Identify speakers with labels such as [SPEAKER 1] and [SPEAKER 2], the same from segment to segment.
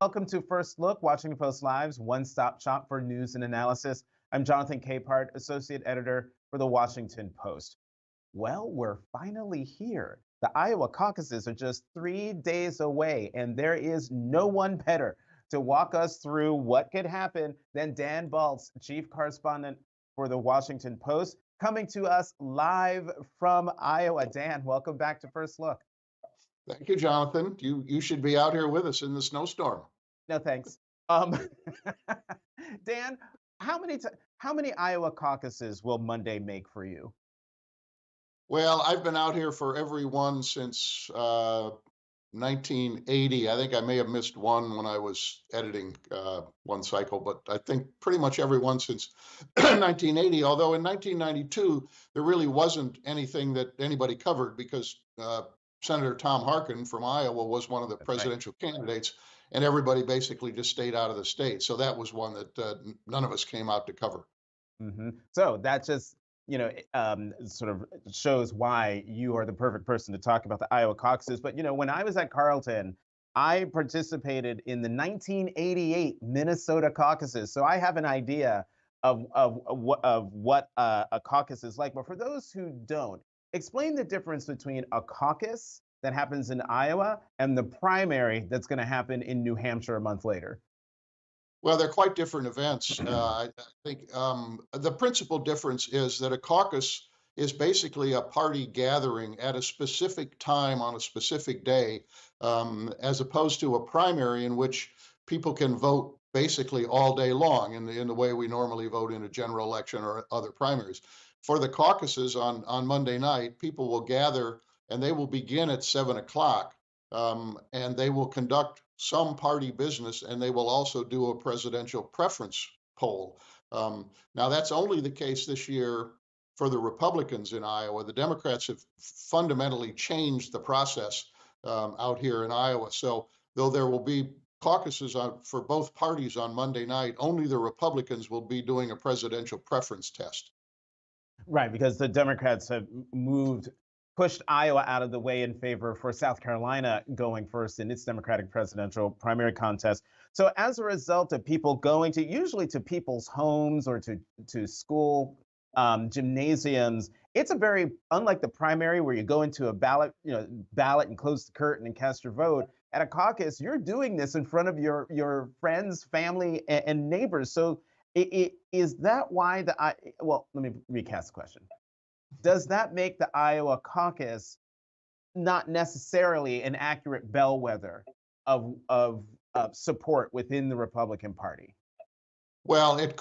[SPEAKER 1] Welcome to First Look, Washington Post Live's one-stop shop for news and analysis. I'm Jonathan Capehart, Associate Editor for the Washington Post. Well, we're finally here. The Iowa caucuses are just 3 days away, and there is no one better to walk us through what could happen than Dan Baltz, Chief Correspondent for the Washington Post, coming to us live from Iowa. Dan, welcome back to First Look.
[SPEAKER 2] Thank you, Jonathan. You should be out here with us in the snowstorm.
[SPEAKER 1] No, thanks. Um, Dan, how many Iowa caucuses will Monday make for you?
[SPEAKER 2] Well, I've been out here for every one since 1980. I think I may have missed one when I was editing one cycle, but I think pretty much every one since 1980. Although in 1992, there really wasn't anything that anybody covered because Senator Tom Harkin from Iowa was one of the
[SPEAKER 1] That's right.
[SPEAKER 2] presidential candidates, and everybody basically just stayed out of the state. So that was one that none of us came out to cover.
[SPEAKER 1] So that just, sort of shows why you are the perfect person to talk about the Iowa caucuses. But, when I was at Carleton, I participated in the 1988 Minnesota caucuses. So I have an idea of what a caucus is like. But for those who don't, explain the difference between a caucus that happens in Iowa and the primary that's going to happen in New Hampshire a month later.
[SPEAKER 2] Well, they're quite different events. I think the principal difference is that a caucus is basically a party gathering at a specific time on a specific day, as opposed to a primary in which people can vote basically all day long in the way we normally vote in a general election or other primaries. For the caucuses on Monday night, people will gather and they will begin at 7 o'clock, and they will conduct some party business, and they will also do a presidential preference poll. Now, that's only the case this year for the Republicans in Iowa. The Democrats have fundamentally changed the process out here in Iowa. So, though there will be caucuses for both parties on Monday night, only the Republicans will be doing a presidential preference test.
[SPEAKER 1] Right, because the Democrats have pushed Iowa out of the way in favor for South Carolina going first in its Democratic presidential primary contest. So as a result of people going usually to people's homes or to school gymnasiums, it's a very, unlike the primary where you go into a ballot and close the curtain and cast your vote. At a caucus, you're doing this in front of your friends, family, and neighbors. So is that why well, let me recast the question. Does that make the Iowa caucus not necessarily an accurate bellwether of support within the Republican Party?
[SPEAKER 2] Well, that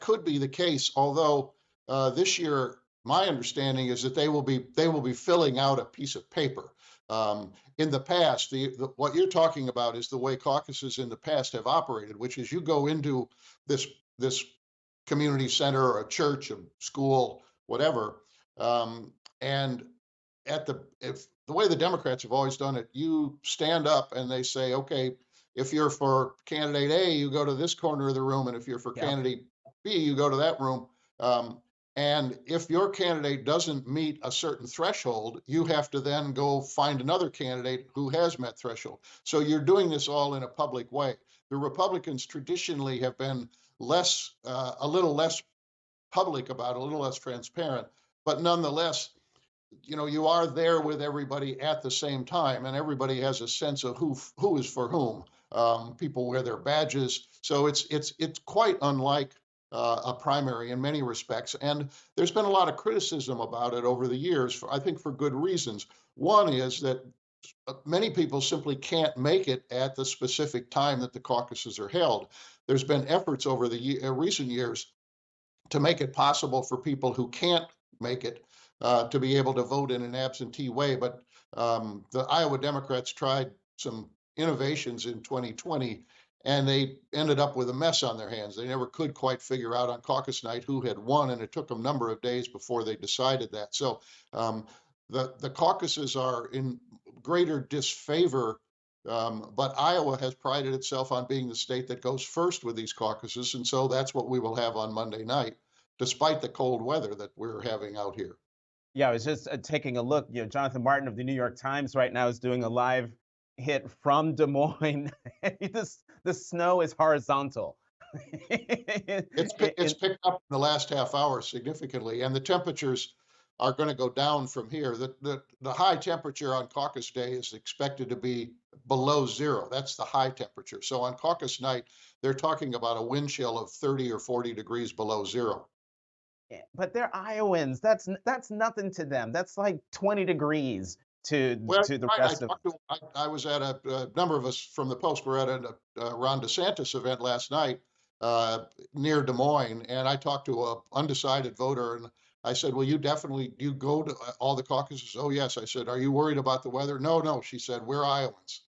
[SPEAKER 2] could be the case. Although this year, my understanding is that they will be filling out a piece of paper. In the past, what you're talking about is the way caucuses in the past have operated, which is you go into this community center or a church, a school, whatever, and if the way the Democrats have always done it, you stand up and they say, okay, if you're for candidate A, you go to this corner of the room, and if you're for
[SPEAKER 1] Yeah.
[SPEAKER 2] candidate B, you go to that room. And if your candidate doesn't meet a certain threshold, you have to then go find another candidate who has met threshold. So you're doing this all in a public way. The Republicans traditionally have been a little less public about it, a little less transparent, but nonetheless, you are there with everybody at the same time, and everybody has a sense of who is for whom. People wear their badges, so it's quite unlike a primary in many respects. And there's been a lot of criticism about it over the years, I think for good reasons. One is that many people simply can't make it at the specific time that the caucuses are held. There's been efforts over the recent years to make it possible for people who can't make it to be able to vote in an absentee way. But the Iowa Democrats tried some innovations in 2020, and they ended up with a mess on their hands. They never could quite figure out on caucus night who had won, and it took them a number of days before they decided that. So the caucuses are in greater disfavor, but Iowa has prided itself on being the state that goes first with these caucuses, and so that's what we will have on Monday night, despite the cold weather that we're having out here.
[SPEAKER 1] Yeah, I was just taking a look. Jonathan Martin of the New York Times right now is doing a live hit from Des Moines. The snow is horizontal.
[SPEAKER 2] It's picked up in the last half hour significantly, and the temperatures are going to go down from here. The high temperature on caucus day is expected to be below zero. That's the high temperature. So on caucus night, they're talking about a wind chill of 30 or 40 degrees below zero.
[SPEAKER 1] But they're Iowans. That's nothing to them. That's like 20 degrees
[SPEAKER 2] Well,
[SPEAKER 1] to the
[SPEAKER 2] right.
[SPEAKER 1] rest of us.
[SPEAKER 2] I was at a number of us from the Post were at a Ron DeSantis event last night near Des Moines, and I talked to a undecided voter, and I said, "Well, do you go to all the caucuses?" "Oh, yes." I said, "Are you worried about the weather?" "No, no." She said, "We're Iowans."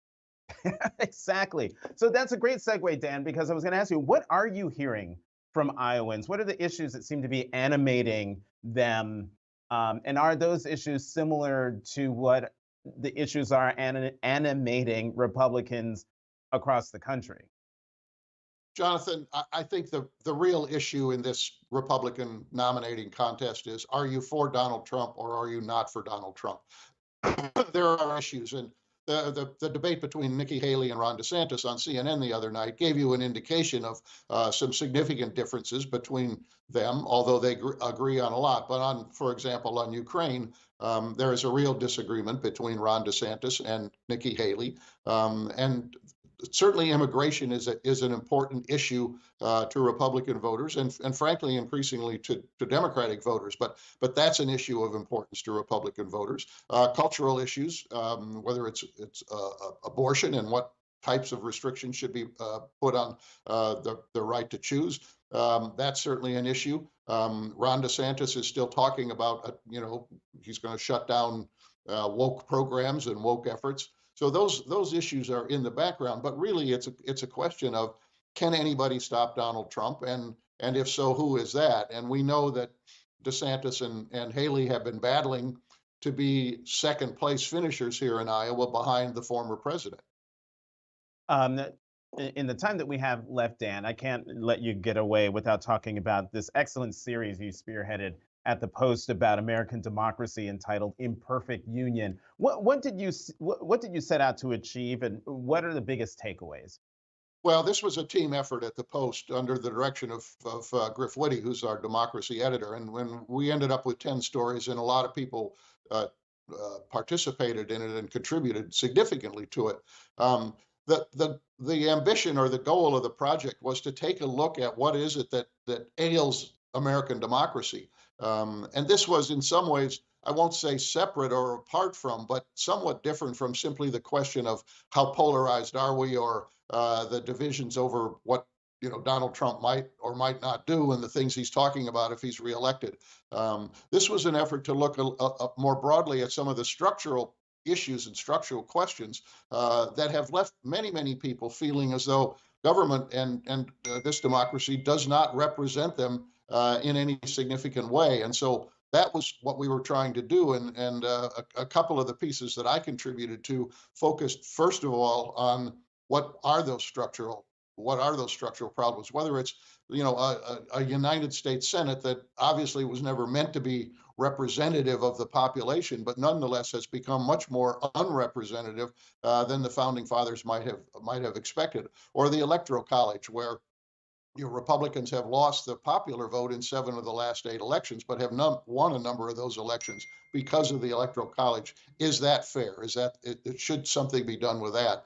[SPEAKER 1] Exactly. So that's a great segue, Dan, because I was going to ask you, what are you hearing from Iowans? What are the issues that seem to be animating them? And are those issues similar to what the issues are animating Republicans across the country?
[SPEAKER 2] Jonathan, I think the real issue in this Republican nominating contest is, are you for Donald Trump or are you not for Donald Trump? There are issues, and the debate between Nikki Haley and Ron DeSantis on CNN the other night gave you an indication of some significant differences between them, although they agree on a lot. But on, for example, on Ukraine, there is a real disagreement between Ron DeSantis and Nikki Haley, and certainly immigration is an important issue to Republican voters, and frankly, increasingly to Democratic voters. But that's an issue of importance to Republican voters. Cultural issues, whether it's abortion and what types of restrictions should be put on the right to choose. That's certainly an issue. Ron DeSantis is still talking about, he's going to shut down woke programs and woke efforts. So those issues are in the background, but really it's a question of, can anybody stop Donald Trump, and if so, who is that? And we know that DeSantis and Haley have been battling to be second place finishers here in Iowa behind the former president.
[SPEAKER 1] Um, in the time that we have left, Dan, I can't let you get away without talking about this excellent series you spearheaded at the Post about American democracy entitled "Imperfect Union." What did you set out to achieve, and what are the biggest takeaways?
[SPEAKER 2] Well, this was a team effort at the Post under the direction of Griff Witte, who's our democracy editor. And when we ended up with 10 stories, and a lot of people uh, participated in it and contributed significantly to it. The ambition or the goal of the project was to take a look at what is it that ails American democracy. And this was in some ways, I won't say separate or apart from, but somewhat different from simply the question of how polarized are we, or the divisions over what Donald Trump might or might not do and the things he's talking about if he's reelected. This was an effort to look more broadly at some of the structural issues and structural questions that have left many people feeling as though government and this democracy does not represent them in any significant way. And so that was what we were trying to do. And a couple of the pieces that I contributed to focused, first of all, on what are those structural problems, whether it's a United States Senate that obviously was never meant to be representative of the population, but nonetheless has become much more unrepresentative than the founding fathers might have expected, or the Electoral College, where Republicans have lost the popular vote in 7 of the last 8 elections, but have won a number of those elections because of the Electoral College. Is that fair? Should something be done with that?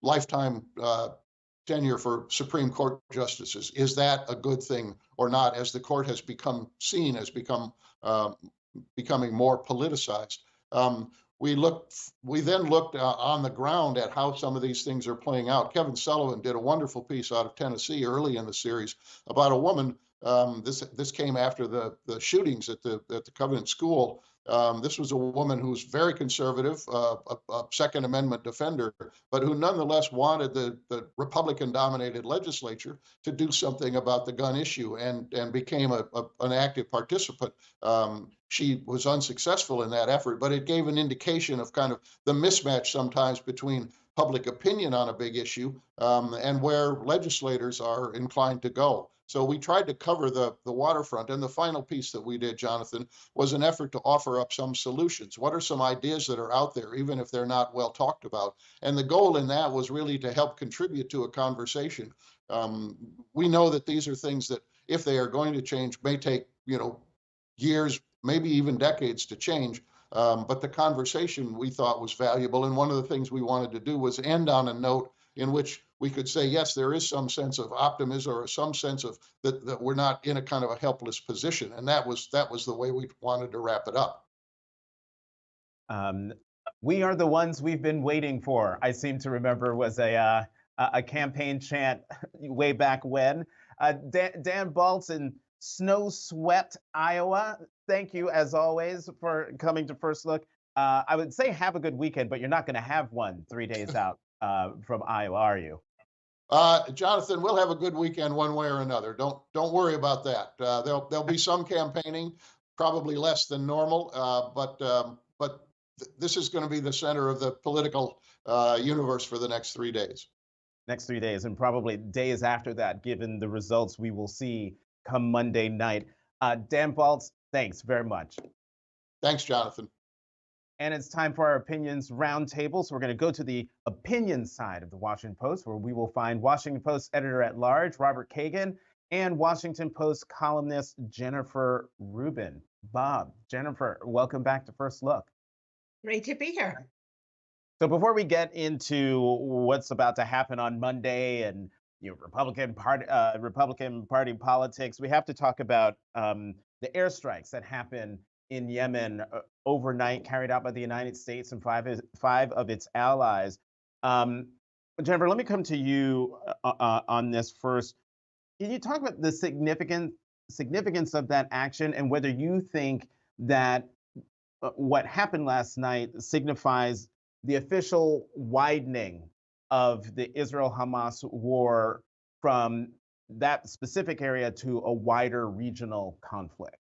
[SPEAKER 2] Lifetime tenure for Supreme Court justices, is that a good thing or not? As the court has becoming more politicized. We then looked on the ground at how some of these things are playing out. Kevin Sullivan did a wonderful piece out of Tennessee early in the series about a woman. This came after the shootings at the Covenant School. This was a woman who's very conservative, a Second Amendment defender, but who nonetheless wanted the Republican-dominated legislature to do something about the gun issue, and became an active participant. She was unsuccessful in that effort, but it gave an indication of kind of the mismatch sometimes between public opinion on a big issue, and where legislators are inclined to go. So we tried to cover the waterfront. And the final piece that we did, Jonathan, was an effort to offer up some solutions. What are some ideas that are out there, even if they're not well talked about? And the goal in that was really to help contribute to a conversation. Um, we know that these are things that, if they are going to change, may take, years, maybe even decades to change. But the conversation we thought was valuable. And one of the things we wanted to do was end on a note in which we could say, yes, there is some sense of optimism, or some sense of that we're not in a kind of a helpless position. And that was the way we wanted to wrap it up.
[SPEAKER 1] Um, we are the ones we've been waiting for, I seem to remember, was a campaign chant way back when. Dan Baltz in snow-swept Iowa, thank you, as always, for coming to First Look. I would say have a good weekend, but you're not going to have one 3 days out from Iowa, are you?
[SPEAKER 2] Jonathan, we'll have a good weekend one way or another. Don't worry about that. There'll be some campaigning, probably less than normal, but this is going to be the center of the political universe for the next 3 days.
[SPEAKER 1] Next 3 days, and probably days after that, given the results we will see come Monday night. Dan Baltz, thanks very much.
[SPEAKER 2] Thanks, Jonathan.
[SPEAKER 1] And it's time for our opinions roundtable. So we're going to go to the opinion side of the Washington Post, where we will find Washington Post editor-at-large Robert Kagan and Washington Post columnist Jennifer Rubin. Bob, Jennifer, welcome back to First Look.
[SPEAKER 3] Great to be here.
[SPEAKER 1] So before we get into what's about to happen on Monday and Republican Party politics, we have to talk about the airstrikes that happened in Yemen overnight, carried out by the United States and five of its allies. Jennifer, let me come to you on this first. Can you talk about the significance of that action, and whether you think that what happened last night signifies the official widening of the Israel-Hamas war from that specific area to a wider regional conflict?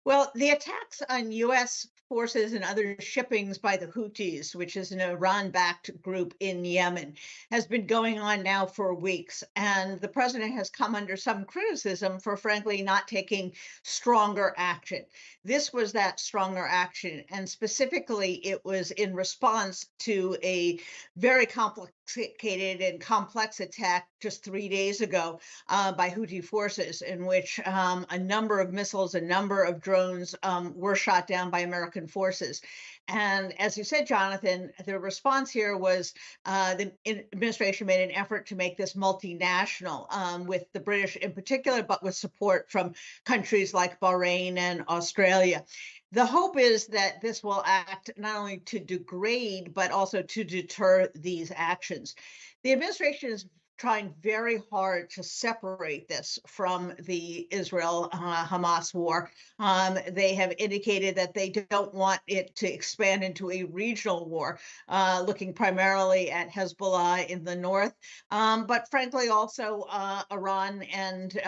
[SPEAKER 3] Well, the attacks on U.S. forces and other shippings by the Houthis, which is an Iran-backed group in Yemen, has been going on now for weeks. And the president has come under some criticism for, frankly, not taking stronger action. This was that stronger action. And specifically, it was in response to a very complicated and complex attack just 3 days ago by Houthi forces, in which a number of missiles, a number of drones were shot down by American forces. And as you said, Jonathan, the response here was the administration made an effort to make this multinational, with the British in particular, but with support from countries like Bahrain and Australia. The hope is that this will act not only to degrade, but also to deter these actions. The administration is trying very hard to separate this from the Israel-Hamas war. They have indicated that they don't want it to expand into a regional war, looking primarily at Hezbollah in the north, but frankly also Iran and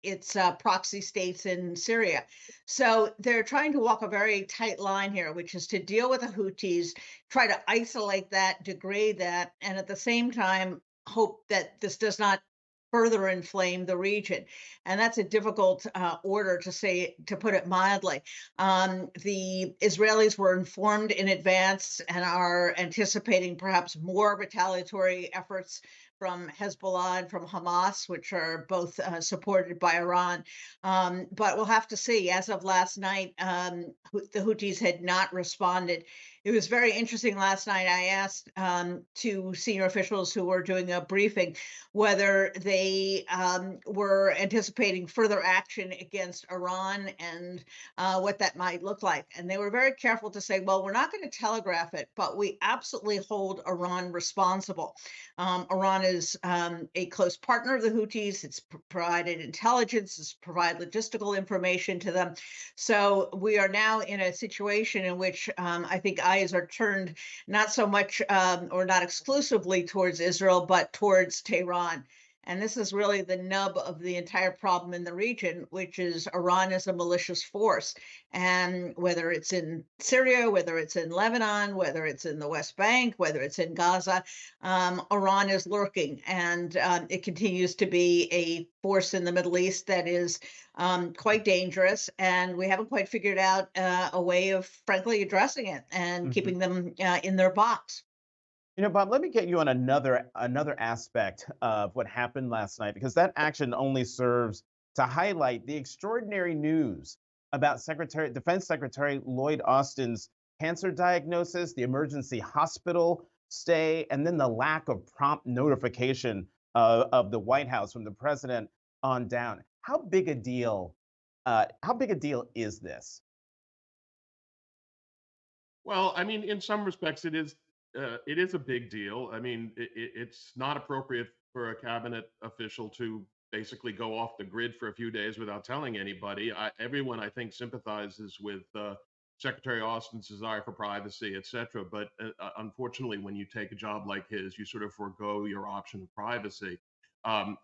[SPEAKER 3] its proxy states in Syria. So they're trying to walk a very tight line here, which is to deal with the Houthis, try to isolate that, degrade that, and at the same time hope that this does not further inflame the region. And that's a difficult order to put it mildly. The Israelis were informed in advance and are anticipating perhaps more retaliatory efforts from Hezbollah and from Hamas, which are both supported by Iran. But we'll have to see. As of last night, the Houthis had not responded. It was very interesting last night. I asked two senior officials who were doing a briefing whether they were anticipating further action against Iran and what that might look like. And they were very careful to say, well, we're not going to telegraph it, but we absolutely hold Iran responsible. Iran is a close partner of the Houthis. It's provided intelligence, it's provided logistical information to them. So we are now in a situation in which I think eyes are turned not so much or not exclusively towards Israel, but towards Tehran. And this is really the nub of the entire problem in the region, which is Iran is a malicious force. And whether it's in Syria, whether it's in Lebanon, whether it's in the West Bank, whether it's in Gaza, Iran is lurking. And it continues to be a force in the Middle East that is quite dangerous. And we haven't quite figured out a way of, frankly, addressing it and
[SPEAKER 1] Mhm.
[SPEAKER 3] keeping them in their box.
[SPEAKER 1] Bob, let me get you on another aspect of what happened last night, because that action only serves to highlight the extraordinary news about Defense Secretary Lloyd Austin's cancer diagnosis, the emergency hospital stay, and then the lack of prompt notification of the White House from the president on down. How big a deal? How big a deal is this?
[SPEAKER 4] Well, I mean, in some respects, it is a big deal. I mean, it's not appropriate for a cabinet official to basically go off the grid for a few days without telling anybody. Everyone, I think, sympathizes with Secretary Austin's desire for privacy, et cetera. But unfortunately, when you take a job like his, you sort of forego your option of privacy.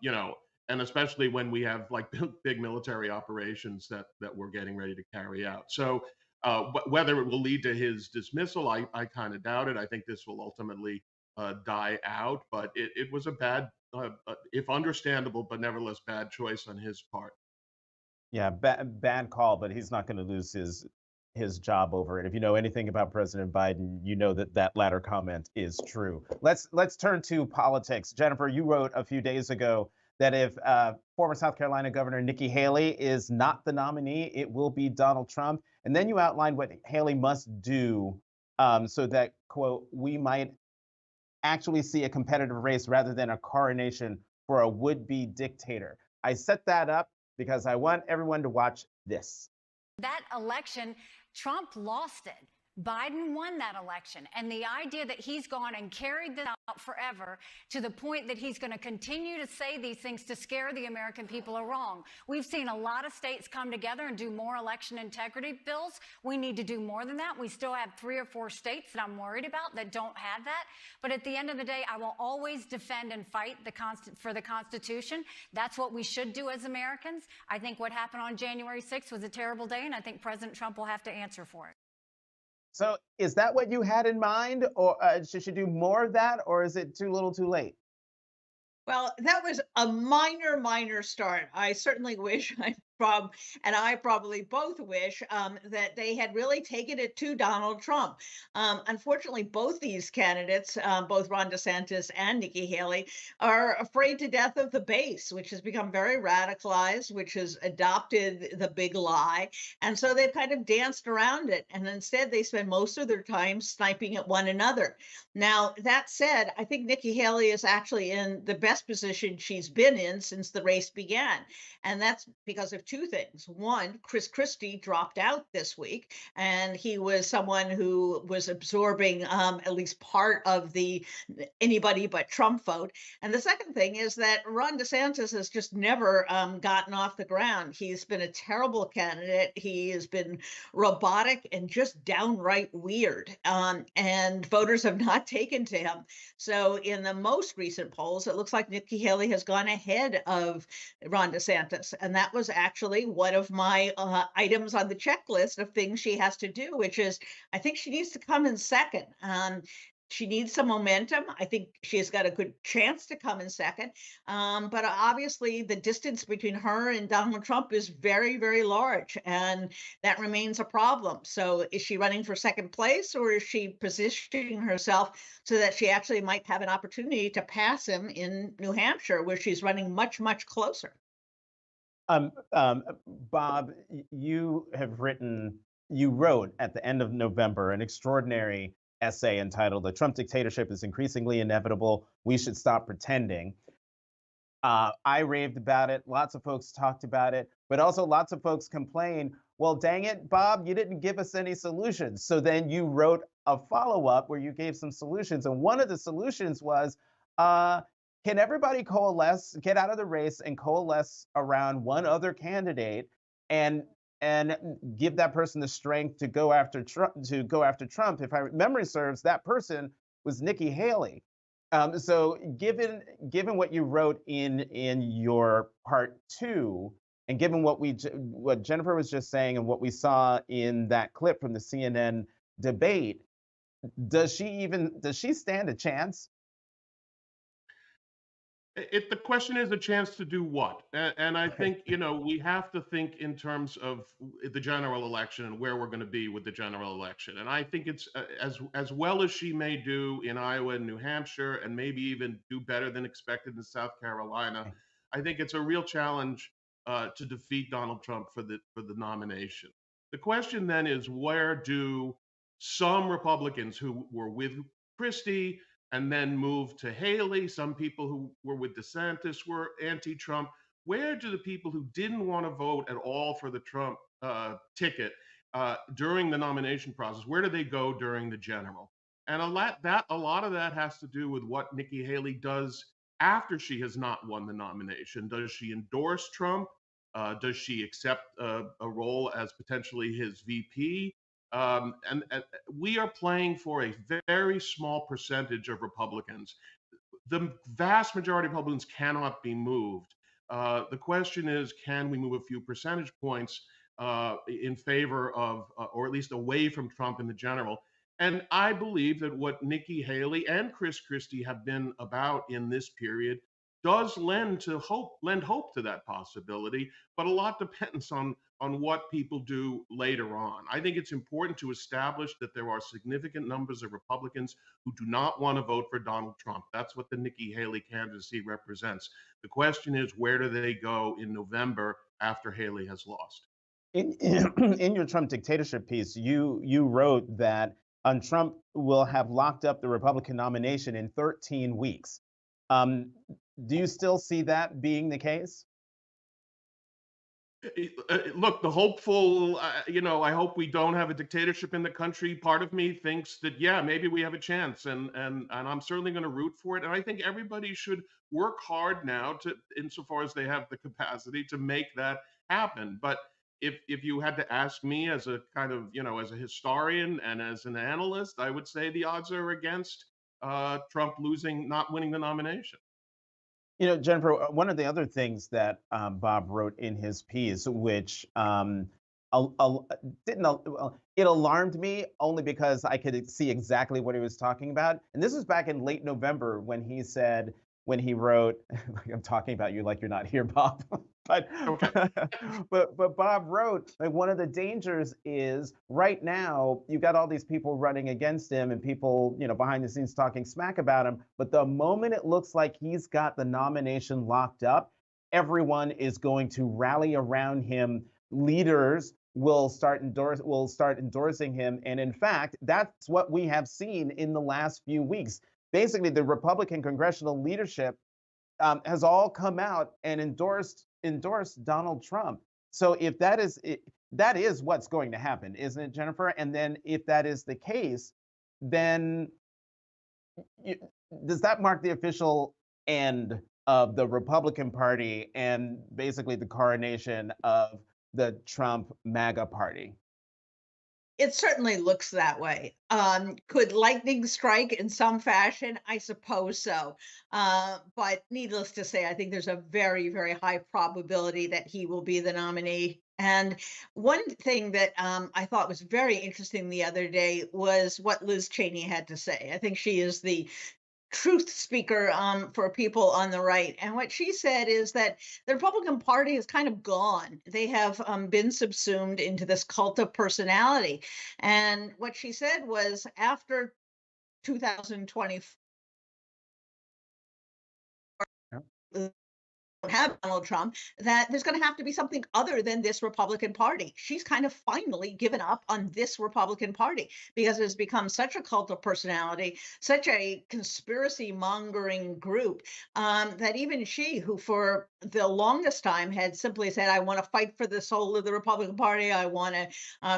[SPEAKER 4] You know, and especially when we have like big military operations that we're getting ready to carry out. So whether it will lead to his dismissal, I kind of doubt it. I think this will ultimately die out, but it was a bad, if understandable, but nevertheless bad choice on his part.
[SPEAKER 1] Yeah, bad call, but he's not going to lose his job over it. If you know anything about President Biden, you know that that latter comment is true. Let's turn to politics. Jennifer, you wrote a few days ago that if former South Carolina Governor Nikki Haley is not the nominee, it will be Donald Trump. And then you outlined what Haley must do so that, quote, we might actually see a competitive race rather than a coronation for a would-be dictator. I set that up because I want everyone to watch this.
[SPEAKER 5] That election, Trump lost it. Biden won that election. And the idea that he's gone and carried this out forever to the point that he's going to continue to say these things to scare the American people are wrong. We've seen a lot of states come together and do more election integrity bills. We need to do more than that. We still have 3 or 4 states that I'm worried about that don't have that. But at the end of the day, I will always defend and fight for the Constitution. That's what we should do as Americans. I think what happened on January 6th was a terrible day, and I think President Trump will have to answer for it.
[SPEAKER 1] So is that what you had in mind, or should you do more of that, or is it too little too late?
[SPEAKER 3] Well, that was a minor start. I certainly wish I probably both wish that they had really taken it to Donald Trump. Unfortunately, both these candidates, both Ron DeSantis and Nikki Haley, are afraid to death of the base, which has become very radicalized, which has adopted the big lie. And so they've kind of danced around it. And instead, they spend most of their time sniping at one another. Now, that said, I think Nikki Haley is actually in the best position she's been in since the race began. And that's because of 2 things. One, Chris Christie dropped out this week, and he was someone who was absorbing at least part of the anybody but Trump vote. And the second thing is that Ron DeSantis has just never gotten off the ground. He's been a terrible candidate. He has been robotic and just downright weird. And voters have not taken to him. So in the most recent polls, it looks like Nikki Haley has gone ahead of Ron DeSantis. And that was actually one of my items on the checklist of things she has to do, which is I think she needs to come in second. She needs some momentum. I think she has got a good chance to come in second. But obviously, the distance between her and Donald Trump is very, very large. And that remains a problem. So is she running for second place, or is she positioning herself so that she actually might have an opportunity to pass him in New Hampshire, where she's running much, much closer?
[SPEAKER 1] Bob, you wrote at the end of November an extraordinary essay entitled "The Trump Dictatorship is Increasingly Inevitable. We Should Stop Pretending." I raved about it. Lots of folks talked about it, but also lots of folks complained, well, dang it, Bob, you didn't give us any solutions. So then you wrote a follow-up where you gave some solutions. And one of the solutions was, can everybody coalesce, get out of the race and coalesce around one other candidate and give that person the strength to go after Trump? If my memory serves, that person was Nikki Haley. So given what you wrote in your part two, and given what Jennifer was just saying and what we saw in that clip from the CNN debate, does she stand a chance?
[SPEAKER 4] The question is a chance to do what? And I think, we have to think in terms of the general election and where we're going to be with the general election. And I think it's as well as she may do in Iowa and New Hampshire, and maybe even do better than expected in South Carolina. I think it's a real challenge to defeat Donald Trump for the nomination. The question then is, where do some Republicans who were with Christie and then moved to Haley, some people who were with DeSantis were anti-Trump. Where do the people who didn't want to vote at all for the Trump ticket during the nomination process, where do they go during the general? And a lot of that has to do with what Nikki Haley does after she has not won the nomination. Does she endorse Trump? Does she accept a role as potentially his VP? And we are playing for a very small percentage of Republicans. The vast majority of Republicans cannot be moved. The question is, can we move a few percentage points in favor of, or at least away from Trump in the general? And I believe that what Nikki Haley and Chris Christie have been about in this period does lend hope to that possibility, but a lot depends on what people do later on. I think it's important to establish that there are significant numbers of Republicans who do not want to vote for Donald Trump. That's what the Nikki Haley candidacy represents. The question is, where do they go in November after Haley has lost?
[SPEAKER 1] In your Trump dictatorship piece, you wrote that Trump will have locked up the Republican nomination in 13 weeks. Do you still see that being the case?
[SPEAKER 4] Look, the hopeful, I hope we don't have a dictatorship in the country. Part of me thinks that, yeah, maybe we have a chance, and I'm certainly going to root for it. And I think everybody should work hard now insofar as they have the capacity to make that happen. But if you had to ask me as a kind of, as a historian and as an analyst, I would say the odds are against Trump not winning the nomination.
[SPEAKER 1] Jennifer, one of the other things that Bob wrote in his piece, which it alarmed me only because I could see exactly what he was talking about. And this was back in late November when he wrote, I'm talking about you like you're not here, Bob. But,
[SPEAKER 4] okay.
[SPEAKER 1] but Bob wrote, like, one of the dangers is right now you've got all these people running against him and people, behind the scenes talking smack about him. But the moment it looks like he's got the nomination locked up, everyone is going to rally around him. Leaders will start endorsing him. And in fact, that's what we have seen in the last few weeks. Basically, the Republican congressional leadership has all come out and endorsed Donald Trump. So if that is what's going to happen, isn't it, Jennifer? And then if that is the case, then does that mark the official end of the Republican Party and basically the coronation of the Trump MAGA Party?
[SPEAKER 3] It certainly looks that way. Could lightning strike in some fashion? I suppose so. But needless to say, I think there's a very, very high probability that he will be the nominee. And one thing that I thought was very interesting the other day was what Liz Cheney had to say. I think she is the truth speaker for people on the right. And what she said is that the Republican Party is kind of gone. They have been subsumed into this cult of personality. And what she said was after 2024,
[SPEAKER 1] Yeah.
[SPEAKER 3] have Donald Trump, that there's going to have to be something other than this Republican Party. She's kind of finally given up on this Republican Party because it has become such a cult of personality, such a conspiracy mongering group, that even she, who for the longest time had simply said, I want to fight for the soul of the Republican Party, I want to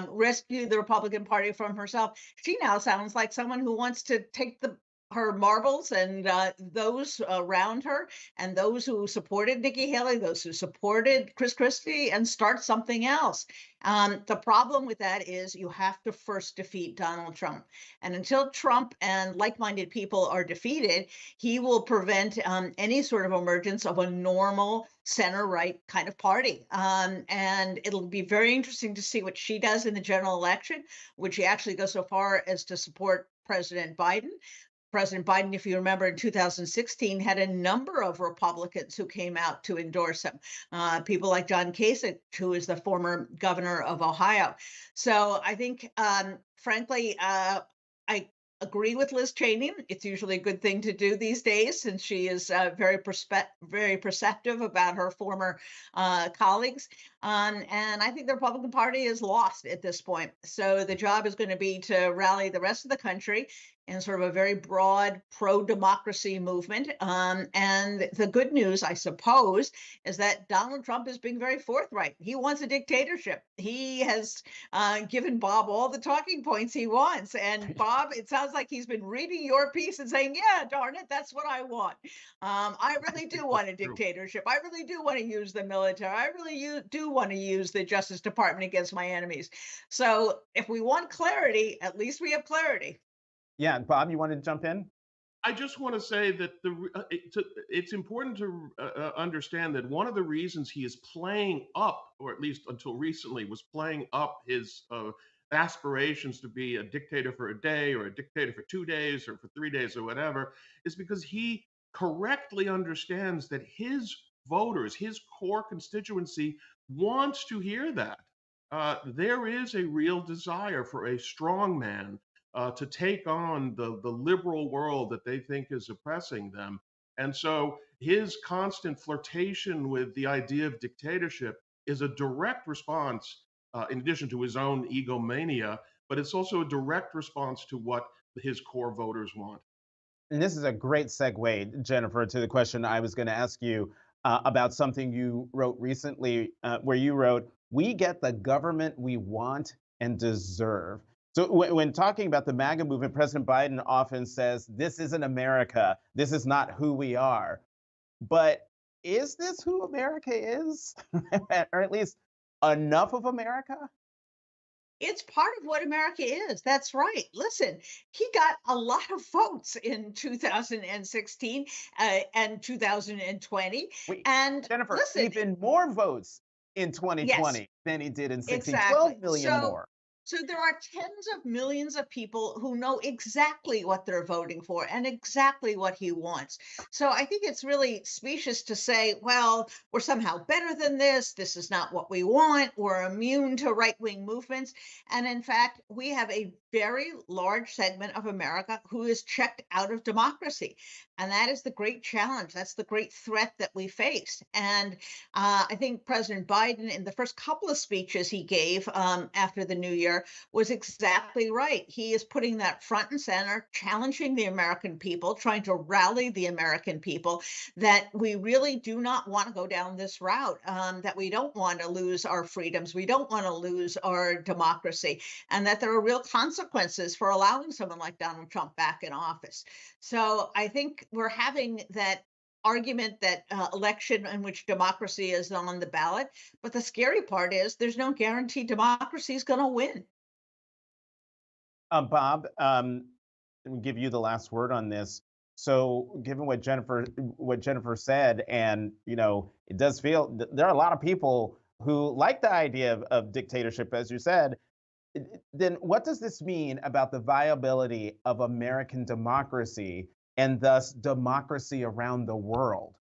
[SPEAKER 3] rescue the Republican Party from herself, she now sounds like someone who wants to take the her marbles and those around her and those who supported Nikki Haley, those who supported Chris Christie, and start something else. The problem with that is you have to first defeat Donald Trump. And until Trump and like-minded people are defeated, he will prevent any sort of emergence of a normal center-right kind of party. And it'll be very interesting to see what she does in the general election. Would she actually go so far as to support President Biden? President Biden, if you remember, in 2016, had a number of Republicans who came out to endorse him. People like John Kasich, who is the former governor of Ohio. So I think, frankly, I agree with Liz Cheney. It's usually a good thing to do these days, since she is very perceptive about her former colleagues. And I think the Republican Party is lost at this point. So the job is going to be to rally the rest of the country in sort of a very broad pro-democracy movement. And the good news, I suppose, is that Donald Trump is being very forthright. He wants a dictatorship. He has given Bob all the talking points he wants. And Bob, it sounds like he's been reading your piece and saying, yeah, darn it, that's what I want. I really do want a dictatorship. I really do want to use the military. I really do want to use the Justice Department against my enemies. So if we want clarity, at least we have clarity.
[SPEAKER 1] Yeah, Bob, you wanted to jump in?
[SPEAKER 4] I just want to say that it's important to understand that one of the reasons he is playing up, or at least until recently was playing up his aspirations to be a dictator for a day or a dictator for 2 days or for 3 days or whatever, is because he correctly understands that his voters, his core constituency, wants to hear that. There is a real desire for a strong man to take on the liberal world that they think is oppressing them. And so his constant flirtation with the idea of dictatorship is a direct response, in addition to his own egomania, but it's also a direct response to what his core voters want.
[SPEAKER 1] And this is a great segue, Jennifer, to the question I was going to ask you about something you wrote recently, where you wrote, "We get the government we want and deserve." So when talking about the MAGA movement, President Biden often says, "This isn't America. This is not who we are." But is this who America is? Or at least enough of America?
[SPEAKER 3] It's part of what America is. That's right. Listen, he got a lot of votes in 2016 and 2020.
[SPEAKER 1] Wait,
[SPEAKER 3] And
[SPEAKER 1] Jennifer,
[SPEAKER 3] listen,
[SPEAKER 1] even more votes in
[SPEAKER 3] yes,
[SPEAKER 1] 2020 than he did in 16,
[SPEAKER 3] exactly.
[SPEAKER 1] 12 million more.
[SPEAKER 3] So there are tens of millions of people who know exactly what they're voting for and exactly what he wants. So I think it's really specious to say, well, we're somehow better than this. This is not what we want. We're immune to right-wing movements. And in fact, we have a very large segment of America who is checked out of democracy. And that is the great challenge. That's the great threat that we face. And I think President Biden, in the first couple of speeches he gave after the new year, was exactly right. He is putting that front and center, challenging the American people, trying to rally the American people that we really do not want to go down this route, that we don't want to lose our freedoms, we don't want to lose our democracy, and that there are real consequences for allowing someone like Donald Trump back in office. So I think we're having that argument that election in which democracy is on the ballot. But the scary part is there's no guarantee democracy is going to win.
[SPEAKER 1] Bob, let me give you the last word on this. So, given what Jennifer said, and it does feel there are a lot of people who like the idea of dictatorship, as you said. Then, what does this mean about the viability of American democracy and thus democracy around the world?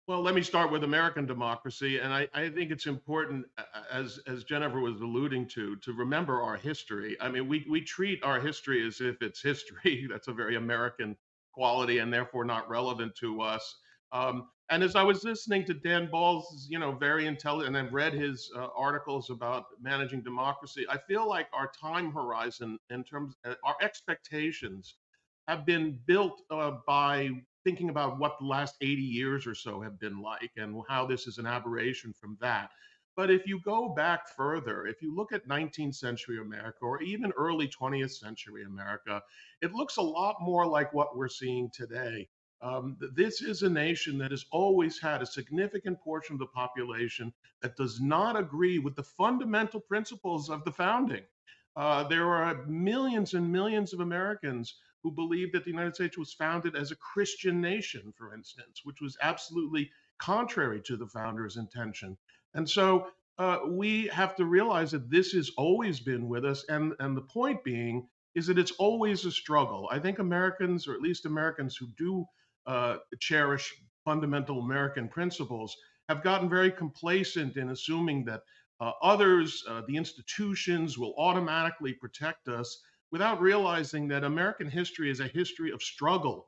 [SPEAKER 4] Well, let me start with American democracy. And I think it's important, as Jennifer was alluding to remember our history. I mean, we treat our history as if it's history. That's a very American quality and therefore not relevant to us. And as I was listening to Dan Ball's, very intelligent, and I've read his articles about managing democracy, I feel like our time horizon in terms of our expectations have been built by thinking about what the last 80 years or so have been like and how this is an aberration from that. But if you go back further, if you look at 19th century America or even early 20th century America, it looks a lot more like what we're seeing today. This is a nation that has always had a significant portion of the population that does not agree with the fundamental principles of the founding. There are millions and millions of Americans who believe that the United States was founded as a Christian nation, for instance, which was absolutely contrary to the founders' intention. And so we have to realize that this has always been with us. And the point being is that it's always a struggle. I think Americans, or at least Americans who do cherish fundamental American principles, have gotten very complacent in assuming that others, the institutions, will automatically protect us without realizing that American history is a history of struggle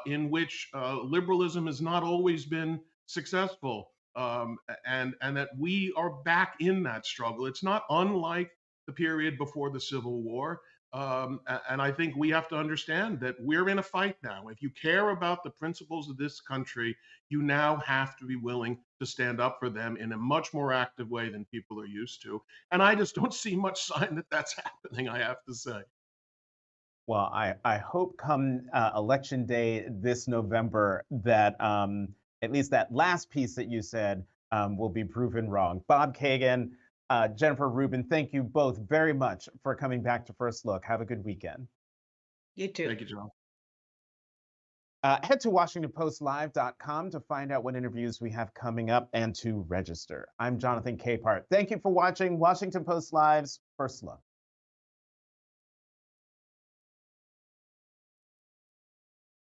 [SPEAKER 4] in which liberalism has not always been successful, and that we are back in that struggle. It's not unlike the period before the Civil War. And I think we have to understand that we're in a fight now. If you care about the principles of this country, you now have to be willing to stand up for them in a much more active way than people are used to. And I just don't see much sign that that's happening, I have to say.
[SPEAKER 1] Well, I hope come election day this November that at least that last piece that you said will be proven wrong. Bob Kagan, Jennifer Rubin, thank you both very much for coming back to First Look. Have a good weekend.
[SPEAKER 3] You too.
[SPEAKER 4] Thank you, John.
[SPEAKER 1] Head to WashingtonPostLive.com to find out what interviews we have coming up and to register. I'm Jonathan Capehart. Thank you for watching Washington Post Live's First Look.